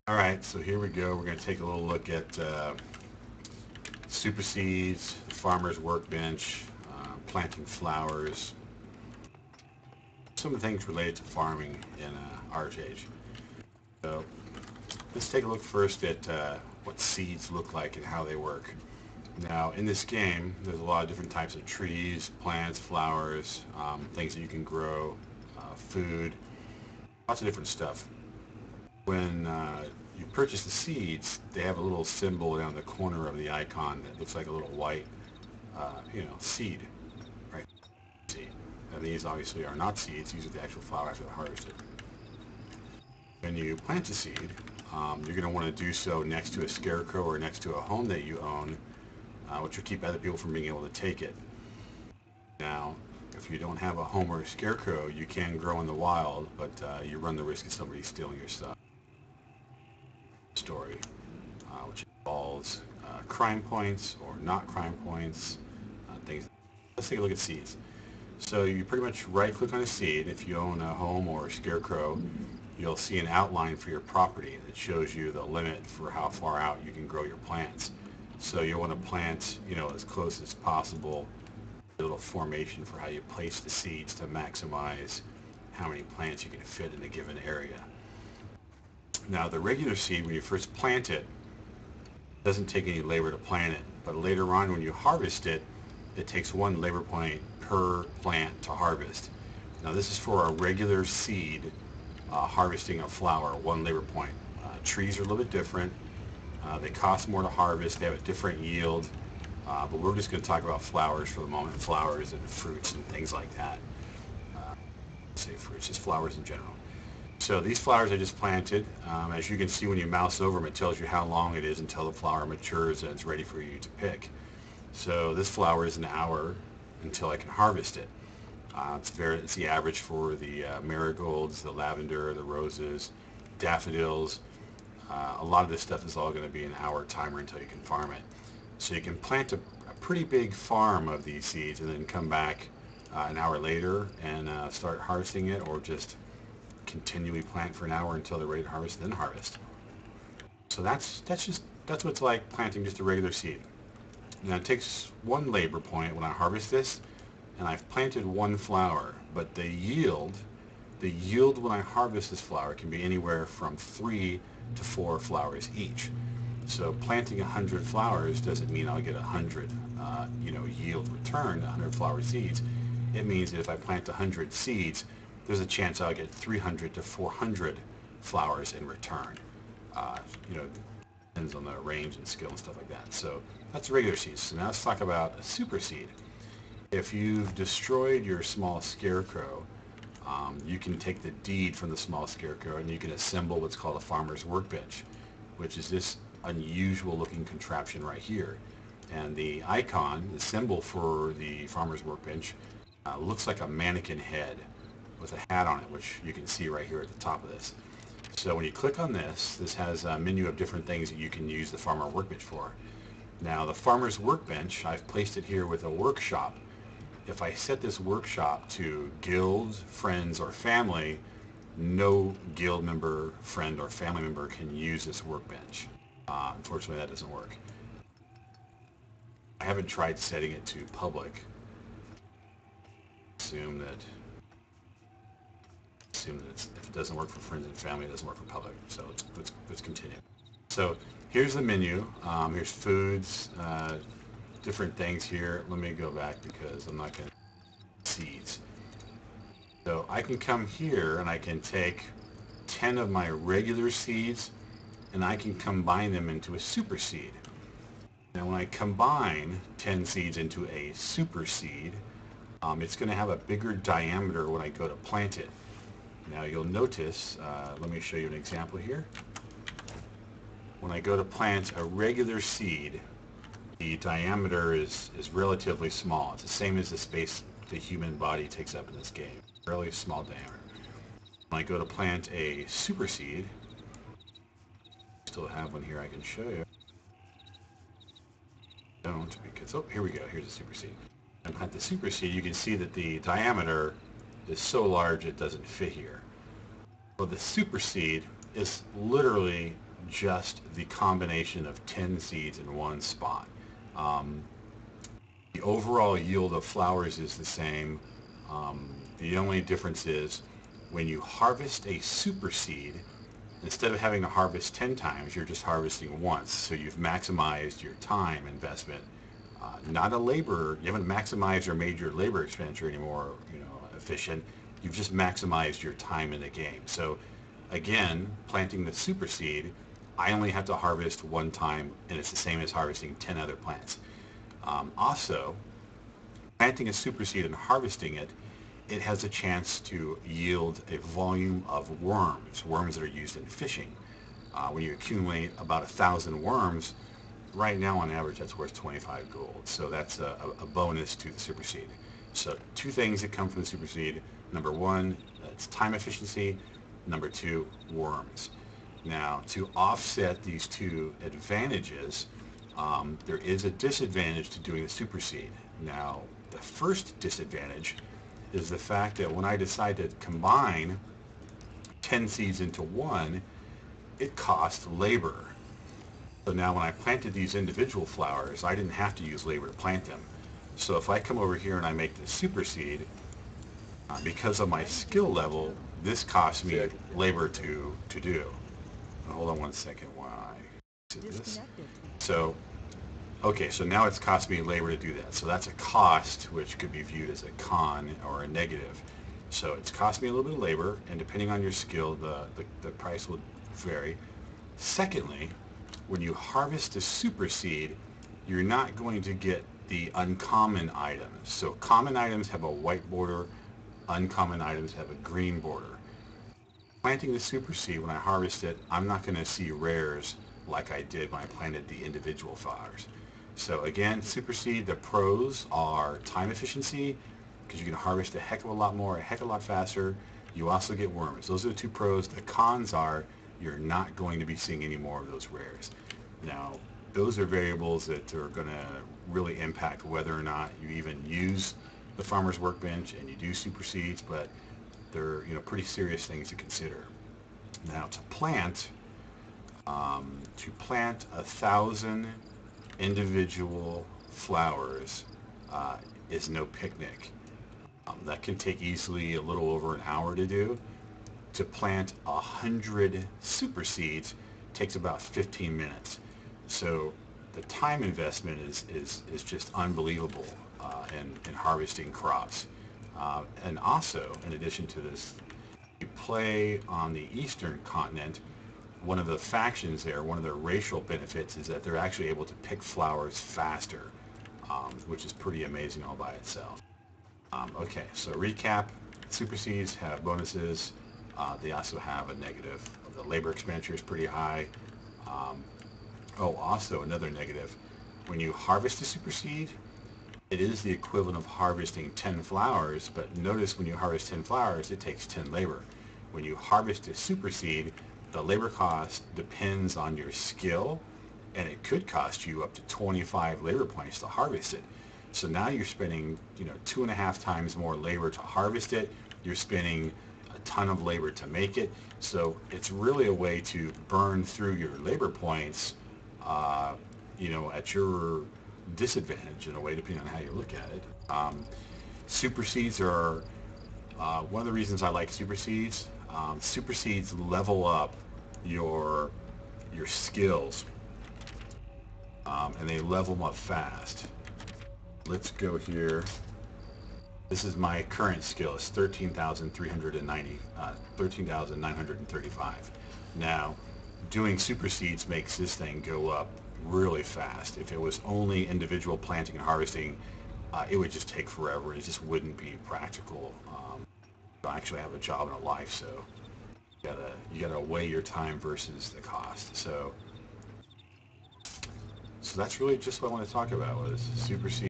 All right, so here we go. We're going to take a little look at superseeds, the farmer's workbench, planting flowers, some of the things related to farming in Archeage. So let's take a look first at what seeds look like and how they work. Now, in this game, there's a lot of different types of trees, plants, flowers, things that you can grow, food, lots of different stuff. When you purchase the seeds, they have a little symbol down the corner of the icon that looks like a little white, seed, right? Seed. And these obviously are not seeds. These are the actual flowers after they're harvested. When you plant a seed, you're going to want to do so next to a scarecrow or next to a home that you own, which will keep other people from being able to take it. Now, if you don't have a home or a scarecrow, you can grow in the wild, but you run the risk of somebody stealing your stuff. Story, which involves crime points or not crime points, things. Let's take a look at seeds. So you pretty much right-click on a seed. If you own a home or a scarecrow, you'll see an outline for your property that shows you the limit for how far out you can grow your plants. So you'll want to plant, as close as possible, a little formation for how you place the seeds to maximize how many plants you can fit in a given area. Now, the regular seed, when you first plant it, doesn't take any labor to plant it, but later on when you harvest it, it takes 1 labor point per plant to harvest. Now, this is for a regular seed harvesting a flower, 1 labor point. Trees are a little bit different. They cost more to harvest. They have a different yield, but we're just going to talk about flowers for the moment, flowers and fruits and things like that. Say fruits, just flowers in general. So these flowers I just planted, as you can see when you mouse over them, it tells you how long it is until the flower matures and it's ready for you to pick. So this flower is an hour until I can harvest it. It's the average for the marigolds, the lavender, the roses, daffodils. A lot of this stuff is all going to be an hour timer until you can farm it. So you can plant a pretty big farm of these seeds and then come back an hour later and start harvesting it, or just continually plant for an hour until they're ready to harvest, then harvest. So that's what it's like planting just a regular seed. Now it takes 1 labor point when I harvest this, and I've planted 1 flower, but the yield when I harvest this flower can be anywhere from 3 to 4 flowers each. So planting 100 flowers doesn't mean I'll get 100 yield return, 100 flower seeds. It means that if I plant 100 seeds, there's a chance I'll get 300 to 400 flowers in return. Depends on the range and skill and stuff like that. So that's regular seeds. So now let's talk about a super seed. If you've destroyed your small scarecrow, you can take the deed from the small scarecrow and you can assemble what's called a farmer's workbench, which is this unusual looking contraption right here. And the icon, the symbol for the farmer's workbench, looks like a mannequin head with a hat on it, which you can see right here at the top of this. So when you click on this, this has a menu of different things that you can use the farmer workbench for. Now the farmer's workbench, I've placed it here with a workshop. If I set this workshop to guild, friends, or family, no guild member, friend, or family member can use this workbench. Unfortunately, that doesn't work. I haven't tried setting it to public. Assume that if it doesn't work for friends and family, it doesn't work for public. So let's continue. So here's the menu. Here's foods, different things here. Let me go back because I'm not going to seeds. So I can come here and I can take 10 of my regular seeds and I can combine them into a super seed. Now when I combine 10 seeds into a super seed, it's going to have a bigger diameter when I go to plant it. Now you'll notice, let me show you an example here. When I go to plant a regular seed, the diameter is relatively small. It's the same as the space the human body takes up in this game. Really small diameter. When I go to plant a super seed, still have one here I can show you. Don't, because, oh, here we go. Here's a super seed. And plant the super seed, you can see that the diameter is so large it doesn't fit here. Well, the super seed is literally just the combination of 10 seeds in one spot. Um, the overall yield of flowers is the same. The only difference is when you harvest a super seed, instead of having to harvest 10 times, you're just harvesting once. So you've maximized your time investment. Not a labor, you haven't maximized or made your labor expenditure anymore, efficient. You've just maximized your time in the game. So again, planting the super seed, I only have to harvest one time, and it's the same as harvesting 10 other plants. Also, planting a super seed and harvesting it, it has a chance to yield a volume of worms that are used in fishing. When you accumulate about 1,000 worms, right now on average that's worth 25 gold. So that's a bonus to the super seed. So two things that come from the super seed. Number one, it's time efficiency. Number two, worms. Now, to offset these two advantages, there is a disadvantage to doing the super seed. Now, the first disadvantage is the fact that when I decide to combine 10 seeds into one, it costs labor. So now when I planted these individual flowers, I didn't have to use labor to plant them. So if I come over here and I make the super seed, because of my skill level, this costs me labor to do. Hold on one second while I do this. So, okay, so now it's cost me labor to do that. So that's a cost, which could be viewed as a con or a negative. So it's cost me a little bit of labor, and depending on your skill, the price will vary. Secondly, when you harvest a super seed, you're not going to get the uncommon items. So common items have a white border, uncommon items have a green border. Planting the super seed, when I harvest it, I'm not going to see rares like I did when I planted the individual flowers. So again, super seed, the pros are time efficiency, because you can harvest a heck of a lot more, a heck of a lot faster. You also get worms. Those are the two pros. The cons are you're not going to be seeing any more of those rares. Now, those are variables that are going to really impact whether or not you even use the farmer's workbench and you do super seeds, but they're pretty serious things to consider. Now, to plant 1,000 individual flowers is no picnic. That can take easily a little over an hour to do. To plant 100 super seeds takes about 15 minutes. So the time investment is just unbelievable in harvesting crops. And also, in addition to this, you play on the eastern continent. One of the factions there, one of their racial benefits is that they're actually able to pick flowers faster, which is pretty amazing all by itself. Okay, so recap, super seeds have bonuses. They also have a negative. The labor expenditure is pretty high. Also another negative. When you harvest a super seed, it is the equivalent of harvesting 10 flowers, but notice when you harvest 10 flowers, it takes 10 labor. When you harvest a super seed, the labor cost depends on your skill, and it could cost you up to 25 labor points to harvest it. So now you're spending, 2.5 times more labor to harvest it. You're spending a ton of labor to make it. So it's really a way to burn through your labor points, at your disadvantage in a way, depending on how you look at it. Super seeds are one of the reasons I like super seeds. Super seeds level up your skills, and they level them up fast. Let's go here. This is my current skill. It's 13,390, 13,935. Now, doing super seeds makes this thing go up really fast. If it was only individual planting and harvesting, it would just take forever. It just wouldn't be practical. I actually have a job and a life, so you gotta weigh your time versus the cost. So that's really just what I want to talk about was super seeds.